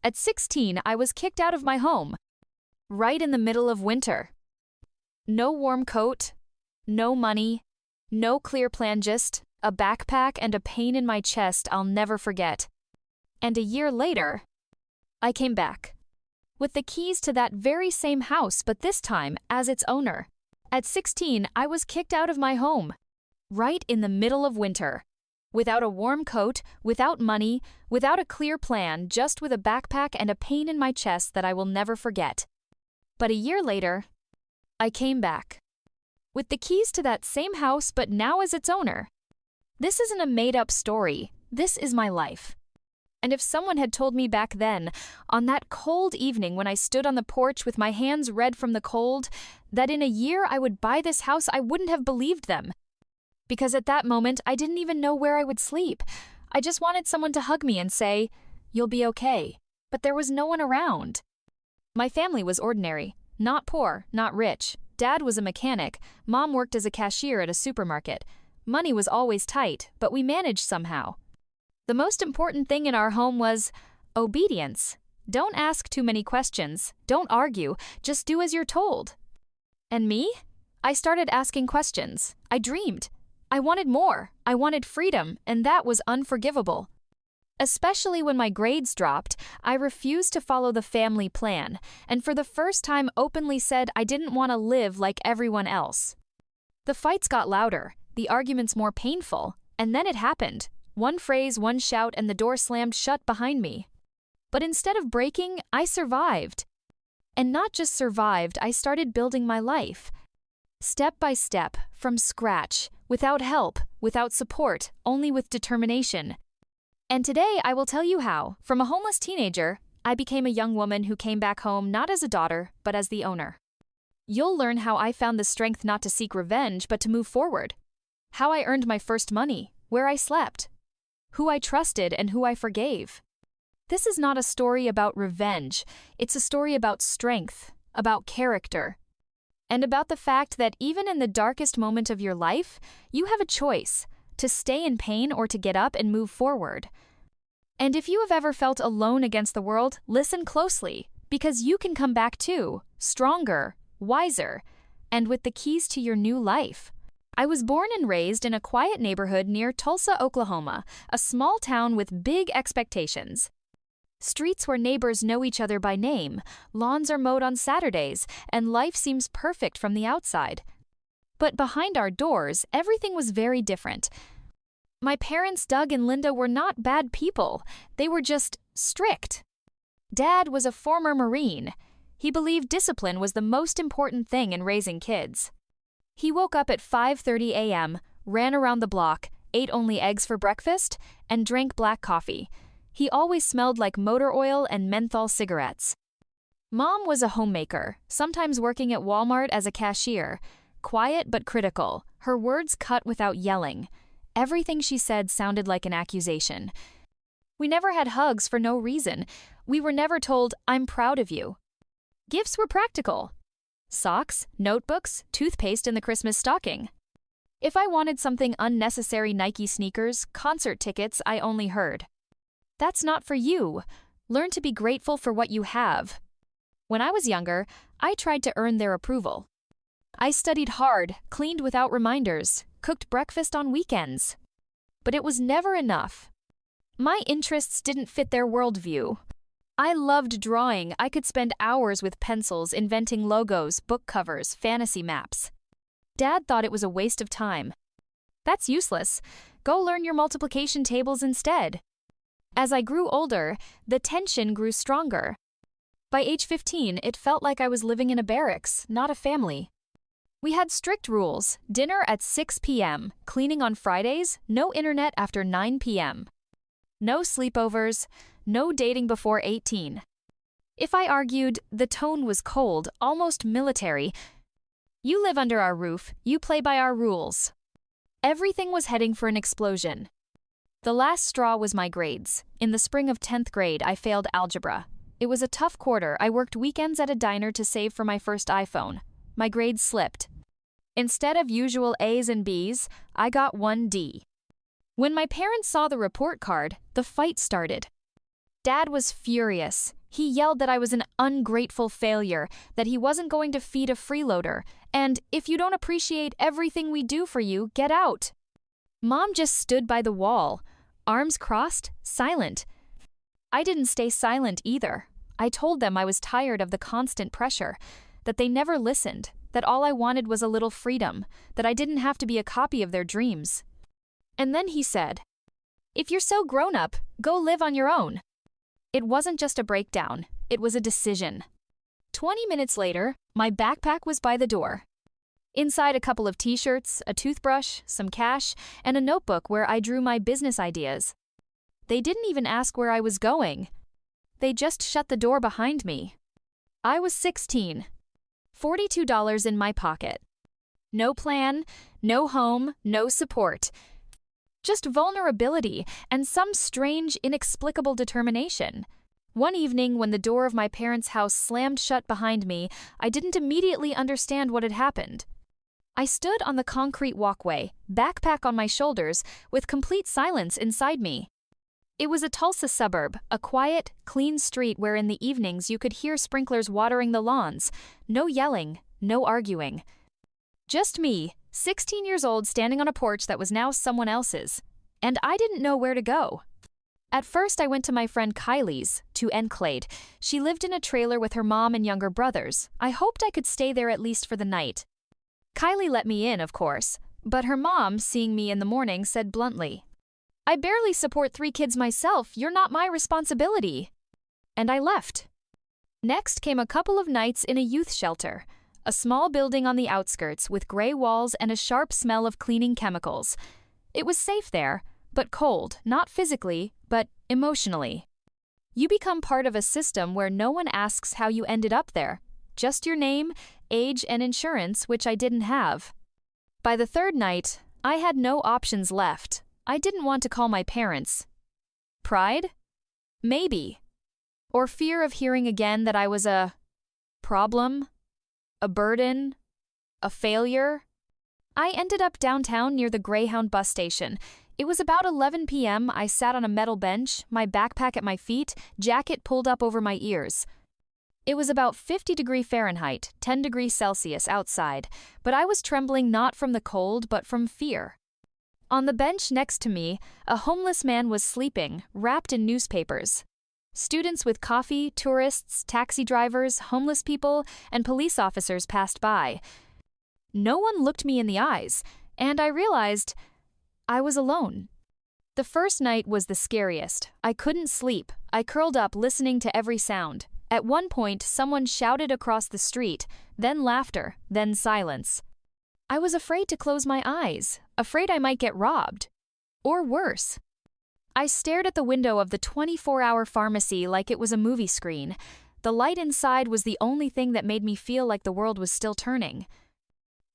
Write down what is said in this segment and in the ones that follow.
At 16, I was kicked out of my home, right in the middle of winter. No warm coat, no money, no clear plan, just a backpack and a pain in my chest I'll never forget. And a year later, I came back, with the keys to that very same house, but this time as its owner. At 16, I was kicked out of my home, right in the middle of winter, without a warm coat, without money, without a clear plan, just with a backpack and a pain in my chest that I will never forget. But a year later, I came back, with the keys to that same house, but now as its owner. This isn't a made-up story. This is my life. And if someone had told me back then, on that cold evening when I stood on the porch with my hands red from the cold, that in a year I would buy this house, I wouldn't have believed them. Because at that moment, I didn't even know where I would sleep. I just wanted someone to hug me and say, "You'll be okay." But there was no one around. My family was ordinary. Not poor, not rich. Dad was a mechanic. Mom worked as a cashier at a supermarket. Money was always tight, but we managed somehow. The most important thing in our home was obedience. Don't ask too many questions. Don't argue. Just do as you're told. And me? I started asking questions. I dreamed. I wanted more. I wanted freedom, and that was unforgivable. Especially when my grades dropped, I refused to follow the family plan, and for the first time openly said I didn't want to live like everyone else. The fights got louder, the arguments more painful, and then it happened. One phrase, one shout, and the door slammed shut behind me. But instead of breaking, I survived. And not just survived, I started building my life. Step by step, from scratch, without help, without support, only with determination. And today I will tell you how, from a homeless teenager, I became a young woman who came back home not as a daughter, but as the owner. You'll learn how I found the strength not to seek revenge, but to move forward. How I earned my first money, where I slept, who I trusted and who I forgave. This is not a story about revenge. It's a story about strength, about character, and about the fact that even in the darkest moment of your life, you have a choice to stay in pain or to get up and move forward. And if you have ever felt alone against the world, listen closely, because you can come back too, stronger, wiser, and with the keys to your new life. I was born and raised in a quiet neighborhood near Tulsa, Oklahoma, a small town with big expectations. Streets where neighbors know each other by name, lawns are mowed on Saturdays, and life seems perfect from the outside. But behind our doors, everything was very different. My parents, Doug and Linda, were not bad people. They were just strict. Dad was a former Marine. He believed discipline was the most important thing in raising kids. He woke up at 5:30 a.m., ran around the block, ate only eggs for breakfast, and drank black coffee. He always smelled like motor oil and menthol cigarettes. Mom was a homemaker, sometimes working at Walmart as a cashier. Quiet but critical, her words cut without yelling. Everything she said sounded like an accusation. We never had hugs for no reason. We were never told, "I'm proud of you." Gifts were practical. Socks, notebooks, toothpaste in the Christmas stocking. If I wanted something unnecessary, Nike sneakers, concert tickets, I only heard, "That's not for you. Learn to be grateful for what you have." When I was younger, I tried to earn their approval. I studied hard, cleaned without reminders, cooked breakfast on weekends. But it was never enough. My interests didn't fit their worldview. I loved drawing. I could spend hours with pencils inventing logos, book covers, fantasy maps. Dad thought it was a waste of time. "That's useless. Go learn your multiplication tables instead." As I grew older, the tension grew stronger. By age 15, it felt like I was living in a barracks, not a family. We had strict rules: dinner at 6 p.m., cleaning on Fridays, no internet after 9 p.m. No sleepovers, no dating before 18. If I argued, the tone was cold, almost military. "You live under our roof, you play by our rules." Everything was heading for an explosion. The last straw was my grades. In the spring of 10th grade, I failed algebra. It was a tough quarter. I worked weekends at a diner to save for my first iPhone. My grades slipped. Instead of usual A's and B's, I got one D. When my parents saw the report card, the fight started. Dad was furious. He yelled that I was an ungrateful failure, that he wasn't going to feed a freeloader, and if you don't appreciate everything we do for you, get out. Mom just stood by the wall, arms crossed, silent. I didn't stay silent either. I told them I was tired of the constant pressure, that they never listened, that all I wanted was a little freedom, that I didn't have to be a copy of their dreams. And then he said, "If you're so grown up, go live on your own." It wasn't just a breakdown, it was a decision. 20 minutes later, my backpack was by the door. Inside a couple of t-shirts, a toothbrush, some cash, and a notebook where I drew my business ideas. They didn't even ask where I was going. They just shut the door behind me. I was 16. $42 in my pocket. No plan, no home, no support. Just vulnerability and some strange, inexplicable determination. One evening, when the door of my parents' house slammed shut behind me, I didn't immediately understand what had happened. I stood on the concrete walkway, backpack on my shoulders, with complete silence inside me. It was a Tulsa suburb, a quiet, clean street where in the evenings you could hear sprinklers watering the lawns. No yelling, no arguing. Just me, 16 years old, standing on a porch that was now someone else's. And I didn't know where to go. At first, I went to my friend Kylie's, to Enclade. She lived in a trailer with her mom and younger brothers. I hoped I could stay there at least for the night. Kylie let me in, of course, but her mom, seeing me in the morning, said bluntly, "I barely support 3 kids myself, you're not my responsibility." And I left. Next came a couple of nights in a youth shelter, a small building on the outskirts with gray walls and a sharp smell of cleaning chemicals. It was safe there, but cold, not physically, but emotionally. You become part of a system where no one asks how you ended up there, just your name, age, and insurance, which I didn't have. By the 3rd night, I had no options left. I didn't want to call my parents. Pride? Maybe. Or fear of hearing again that I was a problem, a burden, a failure. I ended up downtown near the Greyhound bus station. It was about 11 p.m. I sat on a metal bench, my backpack at my feet, jacket pulled up over my ears. It was about 50° Fahrenheit, 10°C outside, but I was trembling not from the cold but from fear. On the bench next to me, a homeless man was sleeping, wrapped in newspapers. Students with coffee, tourists, taxi drivers, homeless people, and police officers passed by. No one looked me in the eyes, and I realized I was alone. The first night was the scariest. I couldn't sleep. I curled up listening to every sound. At one point, someone shouted across the street, then laughter, then silence. I was afraid to close my eyes, afraid I might get robbed. Or worse. I stared at the window of the 24-hour pharmacy like it was a movie screen. The light inside was the only thing that made me feel like the world was still turning.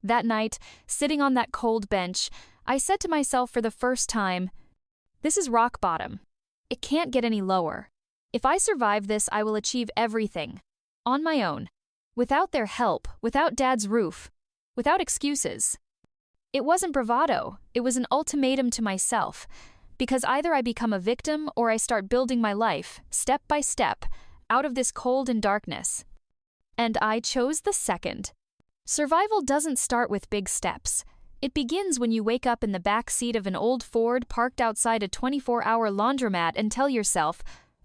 That night, sitting on that cold bench, I said to myself for the first time, "This is rock bottom. It can't get any lower. If I survive this, I will achieve everything. On my own. Without their help, without Dad's roof. Without excuses." It wasn't bravado, it was an ultimatum to myself. Because either I become a victim or I start building my life, step by step, out of this cold and darkness. And I chose the second. Survival doesn't start with big steps. It begins when you wake up in the back seat of an old Ford parked outside a 24-hour laundromat and tell yourself,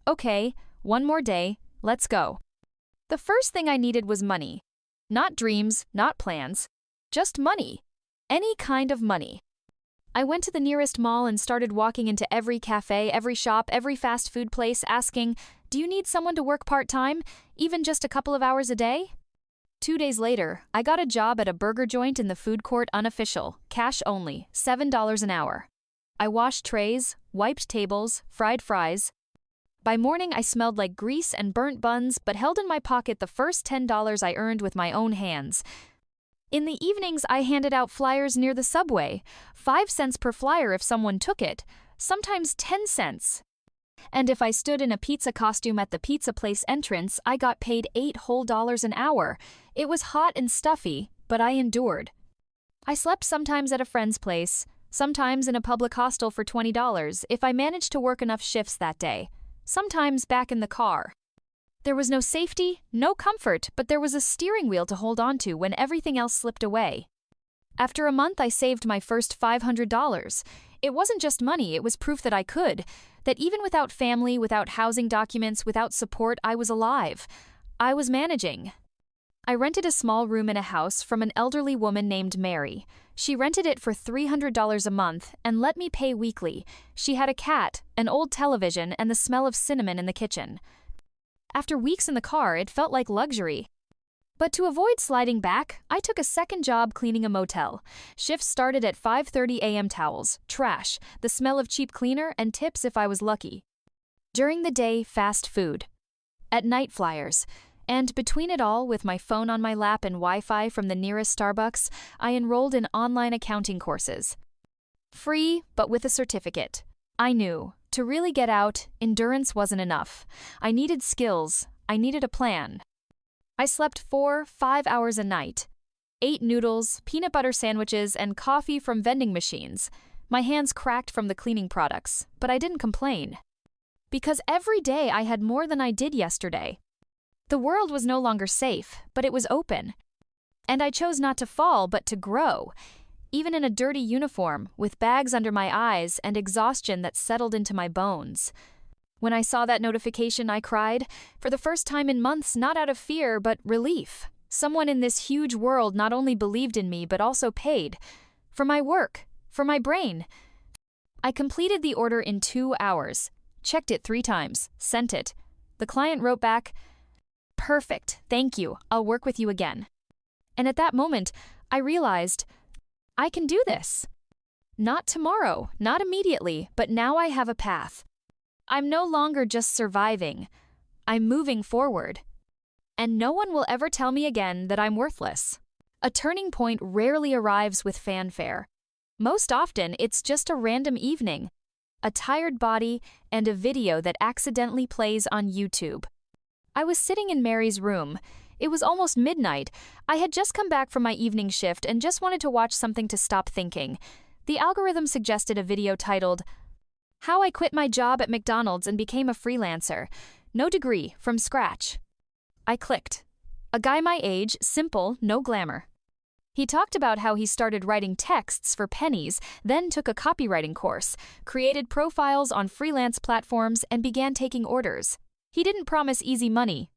"Okay, one more day, let's go." The first thing I needed was money. Not dreams, not plans. Just money. Any kind of money. I went to the nearest mall and started walking into every cafe, every shop, every fast food place asking, "Do you need someone to work part-time, even just a couple of hours a day?" 2 days later, I got a job at a burger joint in the food court, unofficial, cash only, $7 an hour. I washed trays, wiped tables, fried fries. By morning, I smelled like grease and burnt buns, but held in my pocket the first $10 I earned with my own hands. In the evenings, I handed out flyers near the subway, 5 cents per flyer if someone took it, sometimes 10 cents. And if I stood in a pizza costume at the pizza place entrance, I got paid $8 whole an hour. It was hot and stuffy, but I endured. I slept sometimes at a friend's place, sometimes in a public hostel for $20 if I managed to work enough shifts that day. sometimes back in the car. There was no safety, no comfort, but there was a steering wheel to hold on to when everything else slipped away. After a month, I saved my first $500. It wasn't just money, it was proof that I could, that even without family, without housing documents, without support, I was alive. I was managing. I rented a small room in a house from an elderly woman named Mary. She rented it for $300 a month and let me pay weekly. She had a cat, an old television, and the smell of cinnamon in the kitchen. After weeks in the car, it felt like luxury. But to avoid sliding back, I took a second job cleaning a motel. Shifts started at 5:30 a.m. Towels, trash, the smell of cheap cleaner, and tips if I was lucky. During the day, fast food. At night, flyers. And between it all, with my phone on my lap and Wi-Fi from the nearest Starbucks, I enrolled in online accounting courses. Free, but with a certificate. I knew, to really get out, endurance wasn't enough. I needed skills. I needed a plan. I slept 4-5 hours a night. Ate noodles, peanut butter sandwiches, and coffee from vending machines. My hands cracked from the cleaning products, but I didn't complain. Because every day I had more than I did yesterday. The world was no longer safe, but it was open. And I chose not to fall, but to grow. Even in a dirty uniform, with bags under my eyes and exhaustion that settled into my bones. When I saw that notification, I cried, for the first time in months, not out of fear, but relief. Someone in this huge world not only believed in me, but also paid. For my work, for my brain. I completed the order in 2 hours, checked it 3 times, sent it. The client wrote back, "Perfect, thank you, I'll work with you again." And at that moment, I realized, I can do this. Not tomorrow, not immediately, but now I have a path. I'm no longer just surviving. I'm moving forward. And no one will ever tell me again that I'm worthless. A turning point rarely arrives with fanfare. Most often, it's just a random evening, a tired body, and a video that accidentally plays on YouTube. I was sitting in Mary's room. It was almost midnight. I had just come back from my evening shift and just wanted to watch something to stop thinking. The algorithm suggested a video titled, "How I Quit My Job at McDonald's and Became a Freelancer. No degree, from scratch." I clicked. A guy my age, simple, no glamour. He talked about how he started writing texts for pennies, then took a copywriting course, created profiles on freelance platforms, and began taking orders. He didn't promise easy money.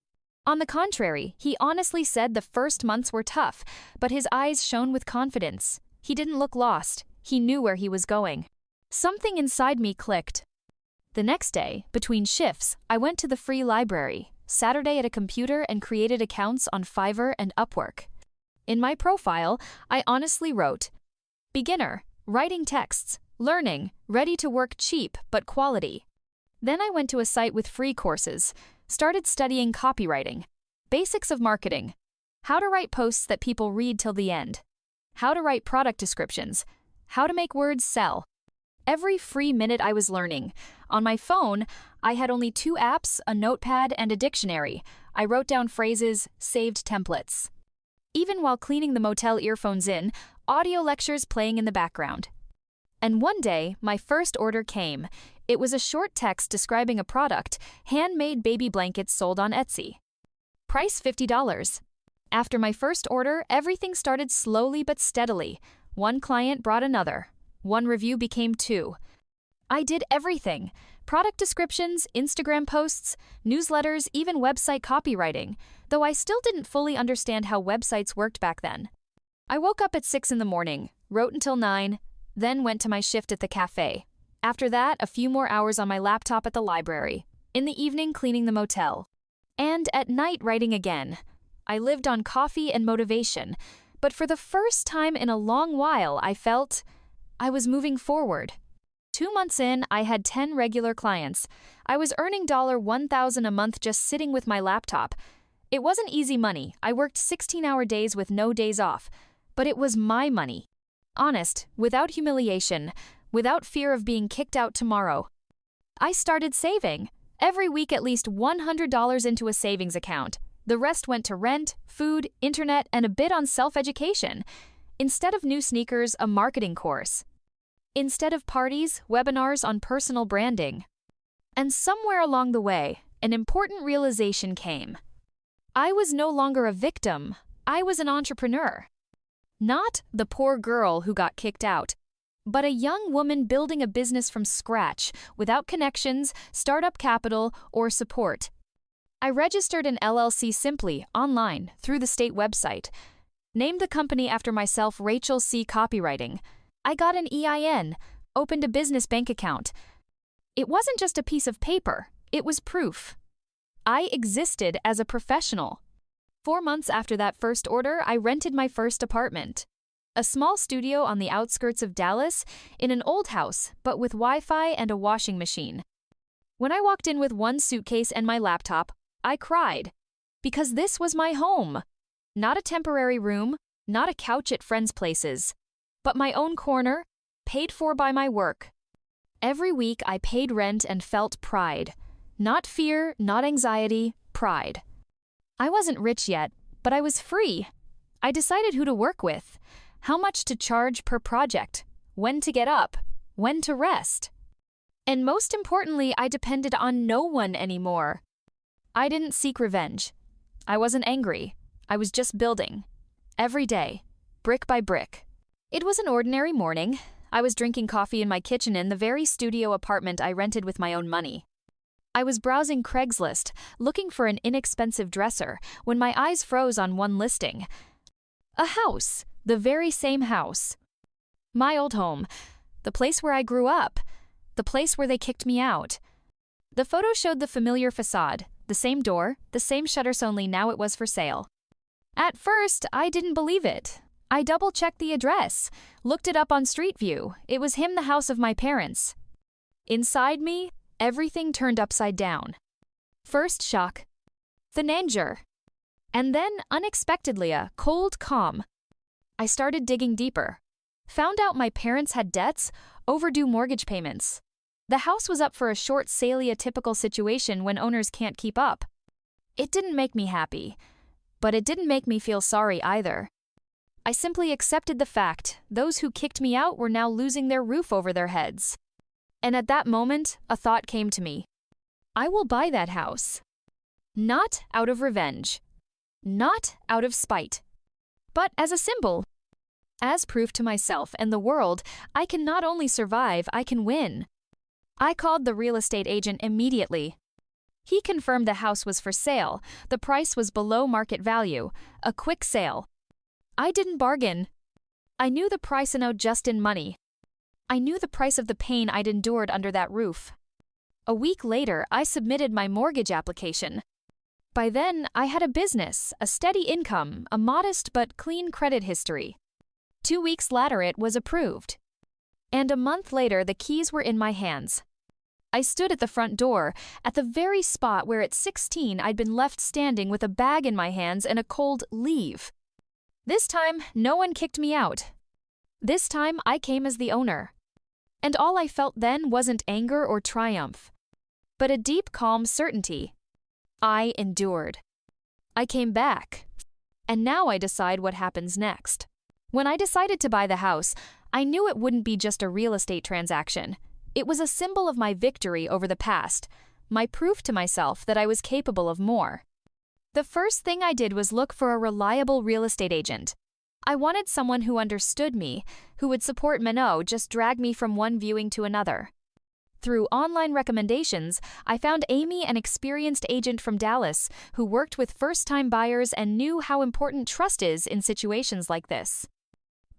On the contrary, he honestly said the first months were tough, but his eyes shone with confidence. He didn't look lost. He knew where he was going. Something inside me clicked. The next day, between shifts, I went to the free library, Saturday at a computer, and created accounts on Fiverr and Upwork. In my profile, I honestly wrote, "Beginner, writing texts, learning, ready to work cheap but quality." Then I went to a site with free courses, started studying copywriting, basics of marketing, how to write posts that people read till the end, how to write product descriptions, how to make words sell. Every free minute I was learning. On my phone, I had only 2 apps, a notepad, and a dictionary. I wrote down phrases, saved templates. Even while cleaning the motel, earphones in, audio lectures playing in the background. And one day, my first order came. It was a short text describing a product, handmade baby blankets sold on Etsy. Price $50. After my first order, everything started slowly but steadily. One client brought another. One review became 2. I did everything. Product descriptions, Instagram posts, newsletters, even website copywriting, though I still didn't fully understand how websites worked back then. I woke up at 6 in the morning, wrote until 9, then went to my shift at the cafe. After that, a few more hours on my laptop at the library. In the evening, cleaning the motel. And at night, writing again. I lived on coffee and motivation, but for the first time in a long while, I felt I was moving forward. 2 months in, I had 10 regular clients. I was earning $1,000 a month just sitting with my laptop. It wasn't easy money. I worked 16-hour days with no days off. But it was my money. Honest, without humiliation, without fear of being kicked out tomorrow. I started saving. Every week at least $100 into a savings account. The rest went to rent, food, internet, and a bit on self-education. Instead of new sneakers, a marketing course. Instead of parties, webinars on personal branding. And somewhere along the way, an important realization came. I was no longer a victim, I was an entrepreneur. Not the poor girl who got kicked out, but a young woman building a business from scratch, without connections, startup capital, or support. I registered an LLC simply, online, through the state website. Named the company after myself, Rachel C. Copywriting. I got an EIN, opened a business bank account. It wasn't just a piece of paper, it was proof. I existed as a professional. 4 months after that first order, I rented my first apartment. A small studio on the outskirts of Dallas, in an old house, but with Wi-Fi and a washing machine. When I walked in with one suitcase and my laptop, I cried. Because this was my home. Not a temporary room, not a couch at friends' places, but my own corner, paid for by my work. Every week I paid rent and felt pride. Not fear, not anxiety, pride. I wasn't rich yet, but I was free. I decided who to work with, how much to charge per project, when to get up, when to rest. And most importantly, I depended on no one anymore. I didn't seek revenge. I wasn't angry. I was just building. Every day, brick by brick. It was an ordinary morning. I was drinking coffee in my kitchen in the very studio apartment I rented with my own money. I was browsing Craigslist, looking for an inexpensive dresser, when my eyes froze on one listing. A house, the very same house. My old home, the place where I grew up, the place where they kicked me out. The photo showed the familiar facade, the same door, the same shutters, only now it was for sale. At first, I didn't believe it. I double-checked the address, looked it up on Street View. It was the house of my parents. Inside me, everything turned upside down. First shock, then anger, and then, unexpectedly, a cold calm. I started digging deeper. Found out my parents had debts, overdue mortgage payments. The house was up for a short sale, a typical situation when owners can't keep up. It didn't make me happy, but it didn't make me feel sorry either. I simply accepted the fact those who kicked me out were now losing their roof over their heads. And at that moment, a thought came to me. I will buy that house. Not out of revenge. Not out of spite. But as a symbol. As proof to myself and the world, I can not only survive, I can win. I called the real estate agent immediately. He confirmed the house was for sale, the price was below market value, a quick sale. I didn't bargain. I knew the price and owed just in money. I knew the price of the pain I'd endured under that roof. A week later, I submitted my mortgage application. By then, I had a business, a steady income, a modest but clean credit history. 2 weeks later, it was approved. And a month later, the keys were in my hands. I stood at the front door, at the very spot where at 16 I'd been left standing with a bag in my hands and a cold leave. This time, no one kicked me out. This time, I came as the owner. And all I felt then wasn't anger or triumph, but a deep, calm certainty. I endured. I came back. And now I decide what happens next. When I decided to buy the house, I knew it wouldn't be just a real estate transaction. It was a symbol of my victory over the past, my proof to myself that I was capable of more. The first thing I did was look for a reliable real estate agent. I wanted someone who understood me, who would support me, not just drag me from one viewing to another. Through online recommendations, I found Amy, an experienced agent from Dallas, who worked with first-time buyers and knew how important trust is in situations like this.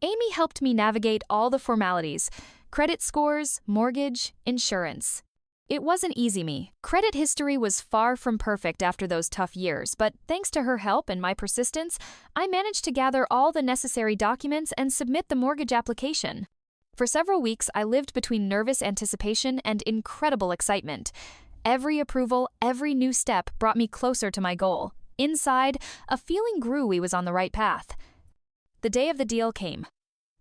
Amy helped me navigate all the formalities: credit scores, mortgage, insurance. It wasn't easy. Credit history was far from perfect after those tough years, but thanks to her help and my persistence, I managed to gather all the necessary documents and submit the mortgage application. For several weeks, I lived between nervous anticipation and incredible excitement. Every approval, every new step brought me closer to my goal. Inside, a feeling grew we was on the right path. The day of the deal came.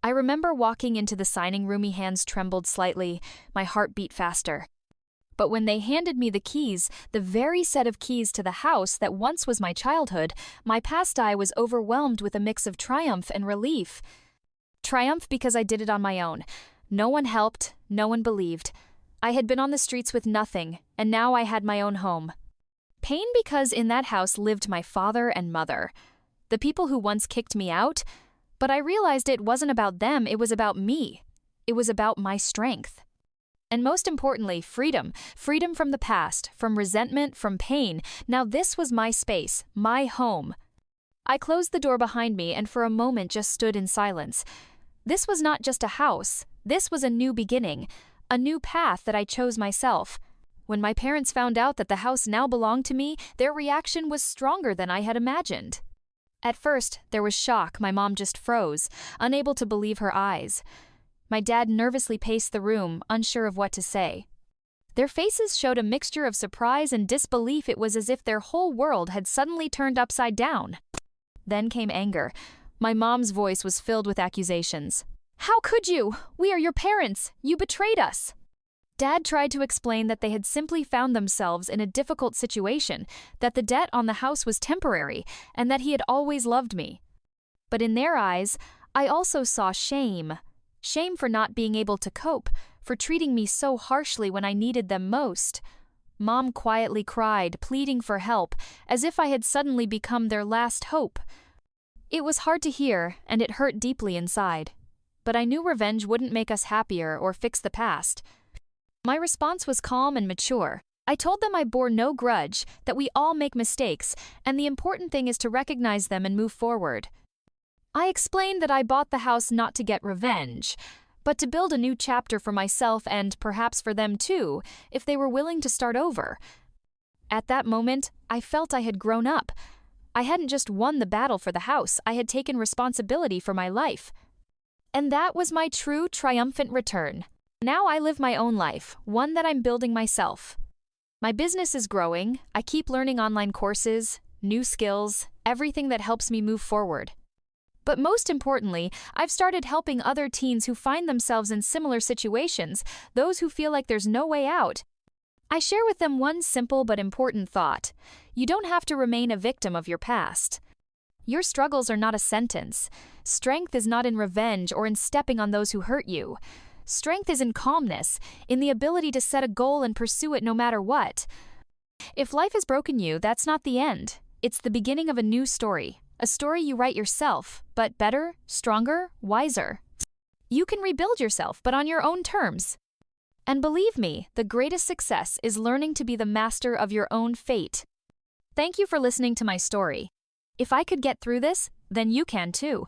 I remember walking into the signing room, my hands trembled slightly, my heart beat faster. But when they handed me the keys, the very set of keys to the house that once was my childhood, my past I was overwhelmed with a mix of triumph and relief. Triumph because I did it on my own. No one helped, no one believed. I had been on the streets with nothing, and now I had my own home. Pain because in that house lived my father and mother, the people who once kicked me out, but I realized it wasn't about them, it was about me. It was about my strength. And most importantly, freedom. Freedom from the past, from resentment, from pain. Now this was my space, my home. I closed the door behind me and for a moment just stood in silence. This was not just a house. This was a new beginning, a new path that I chose myself. When my parents found out that the house now belonged to me, their reaction was stronger than I had imagined. At first, there was shock. My mom just froze, unable to believe her eyes. My dad nervously paced the room, unsure of what to say. Their faces showed a mixture of surprise and disbelief. It was as if their whole world had suddenly turned upside down. Then came anger. My mom's voice was filled with accusations. "How could you? We are your parents. You betrayed us." Dad tried to explain that they had simply found themselves in a difficult situation, that the debt on the house was temporary, and that he had always loved me. But in their eyes, I also saw shame. Shame for not being able to cope, for treating me so harshly when I needed them most. Mom quietly cried, pleading for help, as if I had suddenly become their last hope. It was hard to hear, and it hurt deeply inside. But I knew revenge wouldn't make us happier or fix the past. My response was calm and mature. I told them I bore no grudge, that we all make mistakes, and the important thing is to recognize them and move forward. I explained that I bought the house not to get revenge, but to build a new chapter for myself and perhaps for them too, if they were willing to start over. At that moment, I felt I had grown up. I hadn't just won the battle for the house, I had taken responsibility for my life. And that was my true, triumphant return. Now I live my own life, one that I'm building myself. My business is growing, I keep learning online courses, new skills, everything that helps me move forward. But most importantly, I've started helping other teens who find themselves in similar situations, those who feel like there's no way out. I share with them one simple but important thought. You don't have to remain a victim of your past. Your struggles are not a sentence. Strength is not in revenge or in stepping on those who hurt you. Strength is in calmness, in the ability to set a goal and pursue it no matter what. If life has broken you, that's not the end. It's the beginning of a new story. A story you write yourself, but better, stronger, wiser. You can rebuild yourself, but on your own terms. And believe me, the greatest success is learning to be the master of your own fate. Thank you for listening to my story. If I could get through this, then you can too.